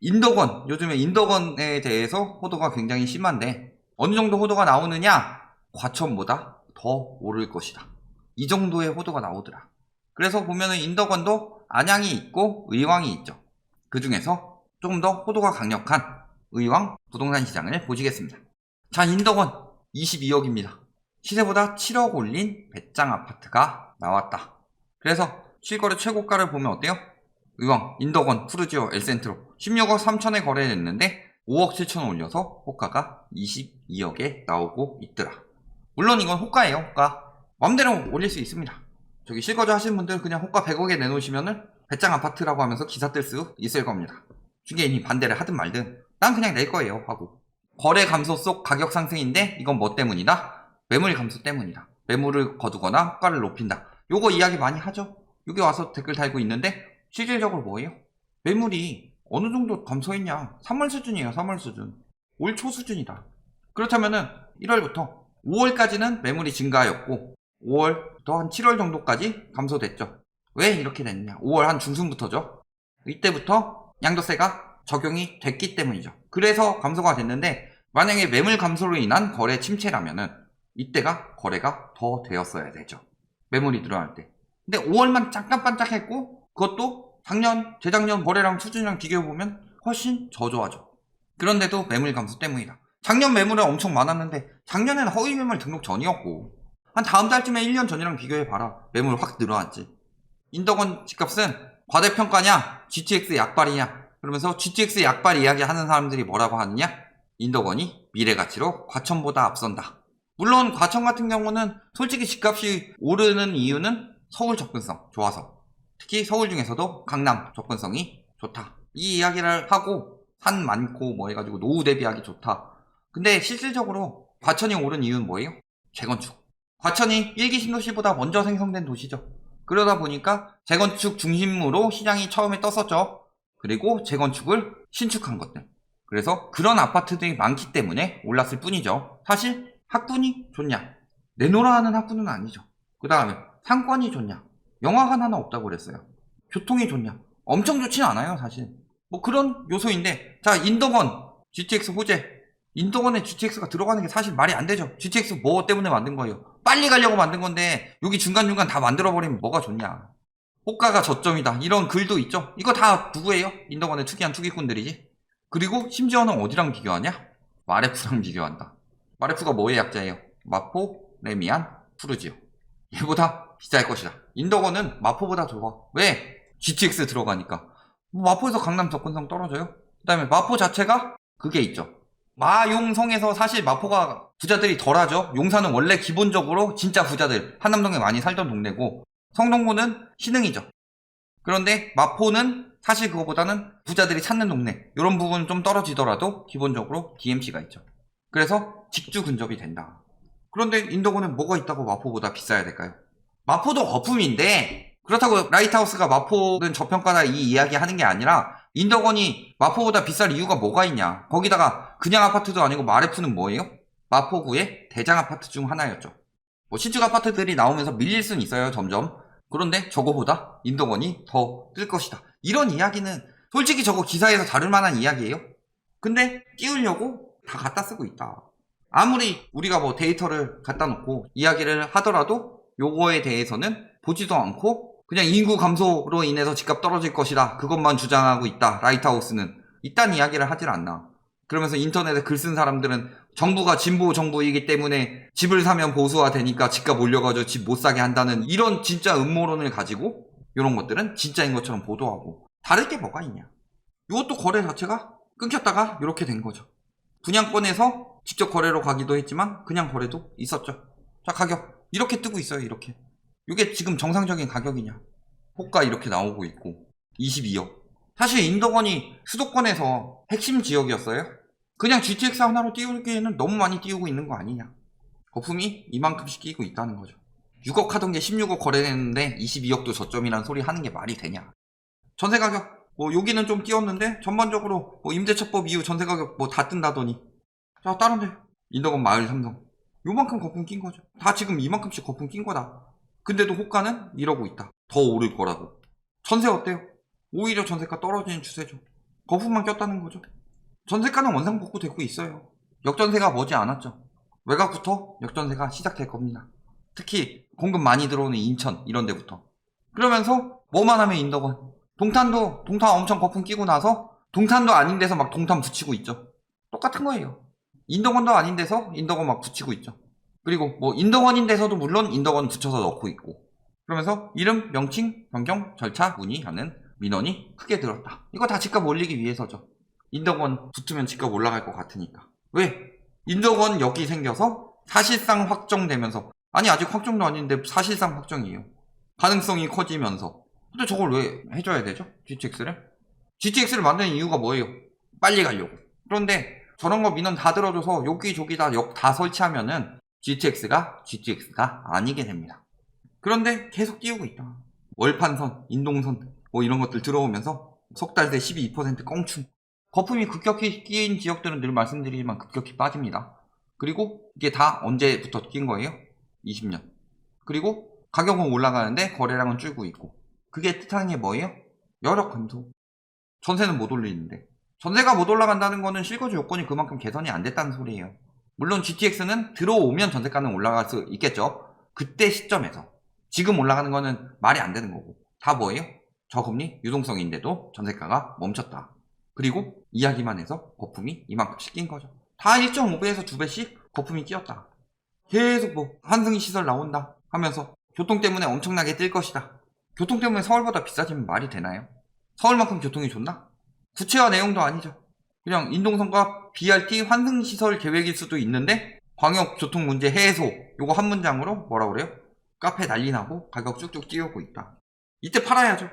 인덕원, 요즘에 인덕원에 대해서 호도가 굉장히 심한데 어느 정도 호도가 나오느냐? 과천보다 더 오를 것이다. 이 정도의 호도가 나오더라. 그래서 보면은 인덕원도 안양이 있고 의왕이 있죠. 그 중에서 조금 더 호도가 강력한 의왕 부동산 시장을 보시겠습니다. 자, 인덕원 22억입니다. 시세보다 7억 올린 배짱 아파트가 나왔다. 그래서 실거래 최고가를 보면 어때요? 의왕, 인덕원, 푸르지오, 엘센트로 16억 3천에 거래됐는데 5억 7천 올려서 호가가 22억에 나오고 있더라. 물론 이건 호가예요, 호가. 맘대로 올릴 수 있습니다. 저기 실거주 하시는 분들 그냥 호가 100억에 내놓으시면은 배짱 아파트라고 하면서 기사 뜰 수 있을 겁니다. 중개인이 반대를 하든 말든 난 그냥 낼 거예요 하고. 거래 감소 속 가격 상승인데 이건 뭐 때문이다? 매물 감소 때문이다. 매물을 거두거나 호가를 높인다. 요거 이야기 많이 하죠. 여기 와서 댓글 달고 있는데 실질적으로 뭐예요? 매물이 어느 정도 감소했냐? 3월 수준이에요. 3월 수준. 올 초 수준이다. 그렇다면은 1월부터 5월까지는 매물이 증가하였고 5월부터 한 7월 정도까지 감소됐죠. 왜 이렇게 됐냐? 5월 한 중순부터죠. 이때부터 양도세가 적용이 됐기 때문이죠. 그래서 감소가 됐는데 만약에 매물 감소로 인한 거래 침체라면은 이때가 거래가 더 되었어야 되죠. 매물이 늘어날 때. 근데 5월만 잠깐 반짝했고 그것도 작년, 재작년 거래량 수준이랑 비교해보면 훨씬 저조하죠. 그런데도 매물 감소 때문이다. 작년 매물은 엄청 많았는데 작년에는 허위 매물 등록 전이었고 한 다음 달쯤에 1년 전이랑 비교해봐라. 매물 확 늘어났지. 인덕원 집값은 과대평가냐 GTX 약발이냐 그러면서 GTX 약발 이야기 하는 사람들이 뭐라고 하느냐? 인덕원이 미래가치로 과천보다 앞선다. 물론 과천 같은 경우는 솔직히 집값이 오르는 이유는 서울 접근성 좋아서, 특히 서울 중에서도 강남 접근성이 좋다. 이 이야기를 하고 산 많고 뭐 해가지고 노후 대비하기 좋다. 근데 실질적으로 과천이 오른 이유는 뭐예요? 재건축. 과천이 1기 신도시보다 먼저 생성된 도시죠. 그러다 보니까 재건축 중심으로 시장이 처음에 떴었죠. 그리고 재건축을 신축한 것들. 그래서 그런 아파트들이 많기 때문에 올랐을 뿐이죠. 사실 학군이 좋냐? 내놓으라 하는 학군은 아니죠. 그 다음에 상권이 좋냐? 영화관 하나 없다고 그랬어요. 교통이 좋냐? 엄청 좋진 않아요, 사실. 뭐 그런 요소인데, 자, 인덕원, GTX 호재. 인덕원에 GTX가 들어가는 게 사실 말이 안 되죠. GTX 뭐 때문에 만든 거예요? 빨리 가려고 만든 건데, 여기 중간중간 다 만들어버리면 뭐가 좋냐? 호가가 저점이다. 이런 글도 있죠. 이거 다 누구예요? 인덕원에 투기한 투기꾼들이지. 그리고 심지어는 어디랑 비교하냐? 마레프랑 비교한다. 마레프가 뭐의 약자예요? 마포, 레미안, 푸르지오. 얘보다 비쌀 것이다. 인덕원은 마포보다 좋아. 왜? GTX 들어가니까. 마포에서 강남 접근성 떨어져요? 그 다음에 마포 자체가 그게 있죠. 마용성에서 사실 마포가 부자들이 덜하죠. 용산은 원래 기본적으로 진짜 부자들, 한남동에 많이 살던 동네고 성동구는 신흥이죠. 그런데 마포는 사실 그거보다는 부자들이 찾는 동네, 이런 부분은 좀 떨어지더라도 기본적으로 DMC가 있죠. 그래서 직주 근접이 된다. 그런데 인덕원은 뭐가 있다고 마포보다 비싸야 될까요? 마포도 거품인데 그렇다고 라이트하우스가 마포는 저평가다 이 이야기 하는 게 아니라 인덕원이 마포보다 비쌀 이유가 뭐가 있냐. 거기다가 그냥 아파트도 아니고 마레프는 뭐예요? 마포구의 대장 아파트 중 하나였죠. 뭐 신축 아파트들이 나오면서 밀릴 수는 있어요, 점점. 그런데 저거보다 인덕원이 더 뜰 것이다. 이런 이야기는 솔직히 저거 기사에서 다룰 만한 이야기예요. 근데 띄우려고 다 갖다 쓰고 있다. 아무리 우리가 뭐 데이터를 갖다 놓고 이야기를 하더라도 요거에 대해서는 보지도 않고 그냥 인구 감소로 인해서 집값 떨어질 것이다. 그것만 주장하고 있다. 라이트하우스는. 이딴 이야기를 하질 않나. 그러면서 인터넷에 글 쓴 사람들은 정부가 진보 정부이기 때문에 집을 사면 보수화 되니까 집값 올려가지고 집 못 사게 한다는 이런 진짜 음모론을 가지고 이런 것들은 진짜인 것처럼 보도하고 다를 게 뭐가 있냐. 이것도 거래 자체가 끊겼다가 이렇게 된 거죠. 분양권에서 직접 거래로 가기도 했지만 그냥 거래도 있었죠. 자, 가격 이렇게 뜨고 있어요. 이렇게. 이게 지금 정상적인 가격이냐. 호가 이렇게 나오고 있고 22억. 사실 인덕원이 수도권에서 핵심 지역이었어요. 그냥 GTX 하나로 띄우기에는 너무 많이 띄우고 있는 거 아니냐. 거품이 이만큼씩 끼고 있다는 거죠. 6억 하던 게 16억 거래됐는데 22억도 저점이라는 소리 하는 게 말이 되냐. 전세 가격 뭐 여기는 좀 띄웠는데 전반적으로 뭐 임대차법 이후 전세 가격 뭐 다 뜬다더니 자, 다른데 인덕원 마을 삼성 요만큼 거품 낀 거죠. 다 지금 이만큼씩 거품 낀 거다. 근데도 호가는 이러고 있다. 더 오를 거라고. 전세 어때요? 오히려 전세가 떨어지는 추세죠. 거품만 꼈다는 거죠. 전세가는 원상복구되고 있어요. 역전세가 머지 않았죠. 외곽부터 역전세가 시작될 겁니다. 특히 공급 많이 들어오는 인천 이런 데부터. 그러면서 뭐만 하면 인덕원. 동탄 엄청 거품 끼고 나서 동탄도 아닌 데서 막 동탄 붙이고 있죠. 똑같은 거예요. 인덕원도 아닌 데서 인덕원 막 붙이고 있죠. 그리고 뭐 인덕원인 데서도 물론 인덕원 붙여서 넣고 있고. 그러면서 이름, 명칭, 변경, 절차, 문의하는 민원이 크게 들었다. 이거 다 집값 올리기 위해서죠. 인덕원 붙으면 집값 올라갈 것 같으니까. 왜? 인덕원 역이 생겨서 사실상 확정되면서, 아니 아직 확정도 아닌데 사실상 확정이에요. 가능성이 커지면서. 근데 저걸 왜 해줘야 되죠? GTX를? GTX를 만드는 이유가 뭐예요? 빨리 가려고. 그런데 저런 거 민원 다 들어줘서 여기저기 다 역 다 설치하면은 GTX가 아니게 됩니다. 그런데 계속 띄우고 있다. 월판선, 인동선 뭐 이런 것들 들어오면서 석 달 새 12% 껑충. 거품이 급격히 끼인 지역들은 늘 말씀드리지만 급격히 빠집니다. 그리고 이게 다 언제부터 낀 거예요? 20년. 그리고 가격은 올라가는데 거래량은 줄고 있고. 그게 뜻하는 게 뭐예요? 여력 감소. 전세는 못 올리는데. 전세가 못 올라간다는 거는 실거주 요건이 그만큼 개선이 안 됐다는 소리예요. 물론 GTX는 들어오면 전세가는 올라갈 수 있겠죠. 그때 시점에서. 지금 올라가는 거는 말이 안 되는 거고. 다 뭐예요? 저금리, 유동성인데도 전세가가 멈췄다. 그리고 이야기만 해서 거품이 이만큼씩 낀 거죠. 다 1.5배에서 2배씩 거품이 끼었다. 계속 뭐 환승 시설 나온다 하면서 교통 때문에 엄청나게 뜰 것이다. 교통 때문에 서울보다 비싸지면 말이 되나요? 서울만큼 교통이 좋나? 구체화 내용도 아니죠. 그냥 인동선과 BRT 환승 시설 계획일 수도 있는데 광역 교통 문제 해소 요거 한 문장으로 뭐라 그래요? 카페 난리 나고 가격 쭉쭉 띄우고 있다. 이때 팔아야죠.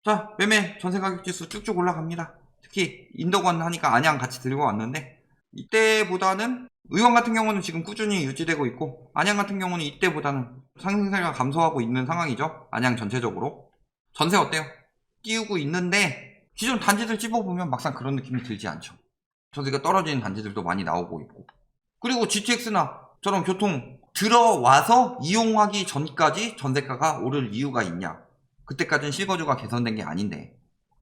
자, 매매 전세 가격 지수 쭉쭉 올라갑니다. 특히 인덕원 하니까 안양 같이 들고 왔는데 이때보다는 의원 같은 경우는 지금 꾸준히 유지되고 있고 안양 같은 경우는 이때보다는 상승세가 감소하고 있는 상황이죠. 안양 전체적으로. 전세 어때요? 띄우고 있는데 기존 단지들 찝어보면 막상 그런 느낌이 들지 않죠. 전세가 떨어지는 단지들도 많이 나오고 있고. 그리고 GTX나 저런 교통 들어와서 이용하기 전까지 전세가가 오를 이유가 있냐? 그때까지는 실거주가 개선된 게 아닌데.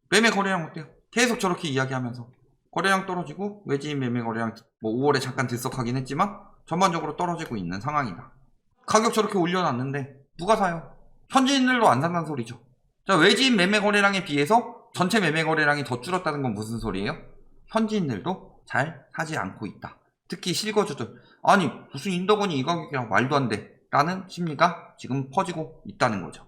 매매 거래량 어때요? 계속 저렇게 이야기하면서 거래량 떨어지고 외지인 매매 거래량 뭐 5월에 잠깐 들썩하긴 했지만 전반적으로 떨어지고 있는 상황이다. 가격 저렇게 올려놨는데 누가 사요? 현지인들도 안 산다는 소리죠. 자, 외지인 매매 거래량에 비해서 전체 매매 거래량이 더 줄었다는 건 무슨 소리예요? 현지인들도 잘 사지 않고 있다. 특히 실거주들. 아니 무슨 인덕원이 이 가격이랑 말도 안 돼 라는 심리가 지금 퍼지고 있다는 거죠.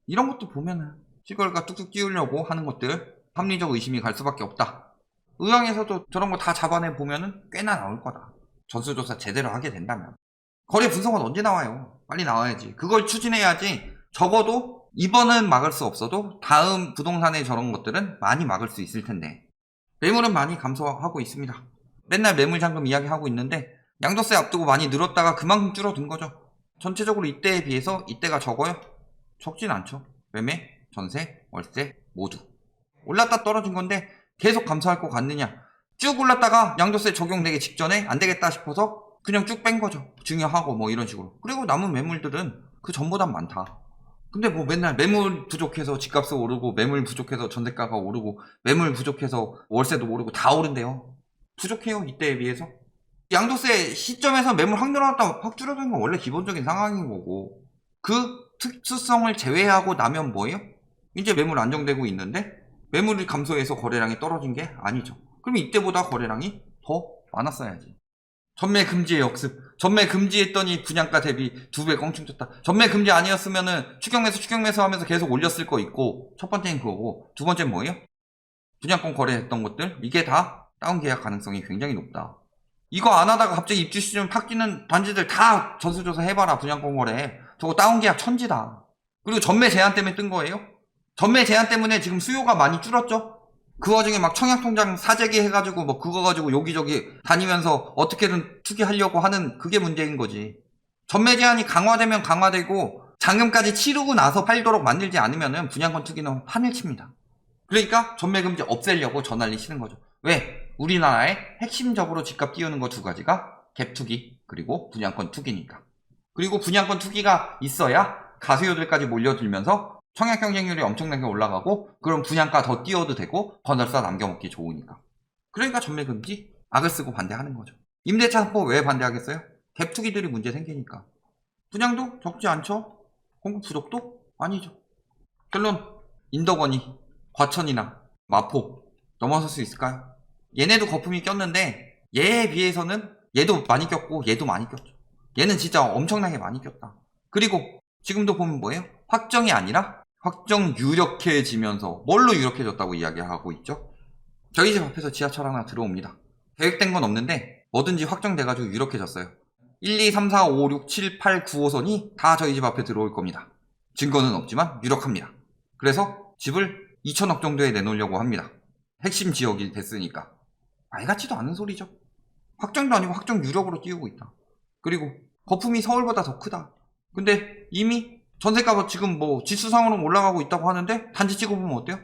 이런 것도 보면은 실거래가 뚝뚝 띄우려고 하는 것들 합리적 의심이 갈 수밖에 없다. 의왕에서도 저런 거 다 잡아내 보면은 꽤나 나올 거다. 전수조사 제대로 하게 된다면. 거래 분석은 언제 나와요? 빨리 나와야지. 그걸 추진해야지. 적어도 이번은 막을 수 없어도 다음 부동산의 저런 것들은 많이 막을 수 있을 텐데. 매물은 많이 감소하고 있습니다. 맨날 매물 잔금 이야기하고 있는데 양도세 앞두고 많이 늘었다가 그만큼 줄어든 거죠. 전체적으로 이때에 비해서 이때가 적어요? 적진 않죠. 매매, 전세, 월세 모두. 올랐다 떨어진 건데 계속 감소할 것 같느냐. 쭉 올랐다가 양도세 적용되기 직전에 안 되겠다 싶어서 그냥 쭉 뺀 거죠. 증여하고 뭐 이런 식으로. 그리고 남은 매물들은 그 전보단 많다. 근데 뭐 맨날 매물 부족해서 집값이 오르고 매물 부족해서 전세가가 오르고 매물 부족해서 월세도 오르고 다 오른대요. 부족해요 이때에 비해서. 양도세 시점에서 매물 확 늘어났다 확 줄어드는 건 원래 기본적인 상황인 거고 그 특수성을 제외하고 나면 뭐예요? 이제 매물 안정되고 있는데 매물이 감소해서 거래량이 떨어진 게 아니죠. 그럼 이때보다 거래량이 더 많았어야지. 전매 금지의 역습. 전매 금지했더니 분양가 대비 2배 껑충 쳤다. 전매 금지 아니었으면은 추경매수 하면서 계속 올렸을 거 있고 첫 번째는 그거고 두 번째는 뭐예요? 분양권 거래했던 것들 이게 다 다운 계약 가능성이 굉장히 높다. 이거 안 하다가 갑자기 입주 시점 팍 뛰는 단지들 다 전수조사 해봐라. 분양권 거래 저거 다운 계약 천지다. 그리고 전매 제한 때문에 뜬 거예요. 전매 제한 때문에 지금 수요가 많이 줄었죠. 그 와중에 막 청약통장 사재기 해가지고 뭐 그거 가지고 여기저기 다니면서 어떻게든 투기하려고 하는 그게 문제인 거지. 전매 제한이 강화되면 강화되고 잔금까지 치르고 나서 팔도록 만들지 않으면은 분양권 투기는 판을 칩니다. 그러니까 전매 금지 없애려고 전난리 치는 거죠. 왜? 우리나라의 핵심적으로 집값 띄우는 거 두 가지가 갭 투기 그리고 분양권 투기니까. 그리고 분양권 투기가 있어야 가수요들까지 몰려들면서 청약 경쟁률이 엄청나게 올라가고 그럼 분양가 더 띄워도 되고 건설사 남겨먹기 좋으니까. 그러니까 전매금지 악을 쓰고 반대하는 거죠. 임대차 3법 왜 반대하겠어요? 갭 투기들이 문제 생기니까. 분양도 적지 않죠? 공급 부족도 아니죠. 결론, 인덕원이 과천이나 마포 넘어설 수 있을까요? 얘네도 거품이 꼈는데 얘에 비해서는 얘도 많이 꼈고 얘도 많이 꼈죠. 얘는 진짜 엄청나게 많이 꼈다. 그리고 지금도 보면 뭐예요? 확정이 아니라 확정 유력해지면서 뭘로 유력해졌다고 이야기하고 있죠? 저희 집 앞에서 지하철 하나 들어옵니다. 계획된 건 없는데 뭐든지 확정돼가지고 유력해졌어요. 1, 2, 3, 4, 5, 6, 7, 8, 9호선이 다 저희 집 앞에 들어올 겁니다. 증거는 없지만 유력합니다. 그래서 집을 2천억 정도에 내놓으려고 합니다. 핵심 지역이 됐으니까. 말 같지도 않은 소리죠. 확정도 아니고 확정 유력으로 띄우고 있다. 그리고 거품이 서울보다 더 크다. 근데 이미 전세가 지금 뭐 지수상으로 올라가고 있다고 하는데 단지 찍어보면 어때요?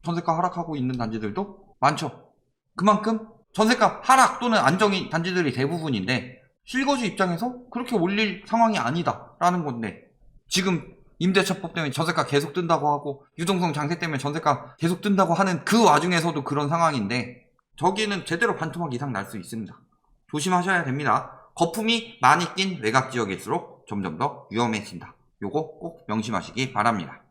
전세가 하락하고 있는 단지들도 많죠. 그만큼 전세가 하락 또는 안정이 단지들이 대부분인데 실거주 입장에서 그렇게 올릴 상황이 아니다라는 건데 지금 임대차법 때문에 전세가 계속 뜬다고 하고 유동성 장세 때문에 전세가 계속 뜬다고 하는 그 와중에서도 그런 상황인데 저기는 제대로 반토막 이상 날 수 있습니다. 조심하셔야 됩니다. 거품이 많이 낀 외곽 지역일수록 점점 더 위험해진다. 요거 꼭 명심하시기 바랍니다.